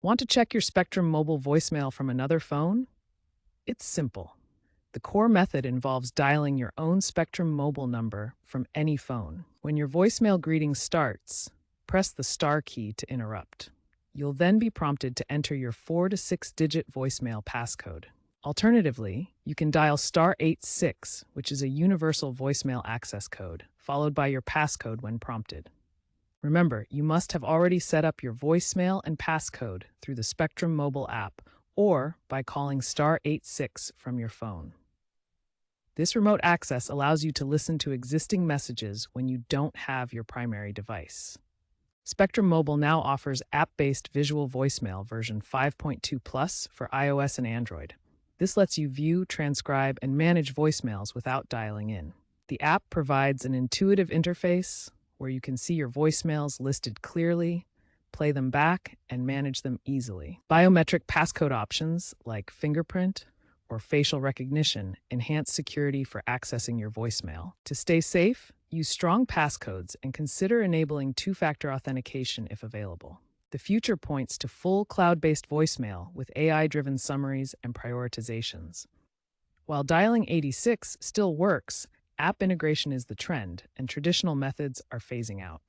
Want to check your Spectrum Mobile voicemail from another phone? It's simple. The core method involves dialing your own Spectrum Mobile number from any phone. When your voicemail greeting starts, press the star key to interrupt. You'll then be prompted to enter your 4 to 6-digit voicemail passcode. Alternatively, you can dial star 86, which is a universal voicemail access code, followed by your passcode when prompted. Remember, you must have already set up your voicemail and passcode through the Spectrum mobile app or by calling star 86 from your phone. This remote access allows you to listen to existing messages when you don't have your primary device. Spectrum Mobile now offers app-based visual voicemail version 5.2 Plus for iOS and Android. This lets you view, transcribe, and manage voicemails without dialing in. The app provides an intuitive interface where you can see your voicemails listed clearly, play them back, and manage them easily. Biometric passcode options like fingerprint or facial recognition enhance security for accessing your voicemail. To stay safe, use strong passcodes and consider enabling two-factor authentication if available. The future points to full cloud-based voicemail with AI-driven summaries and prioritizations. While dialing 86 still works, app integration is the trend, and traditional methods are phasing out.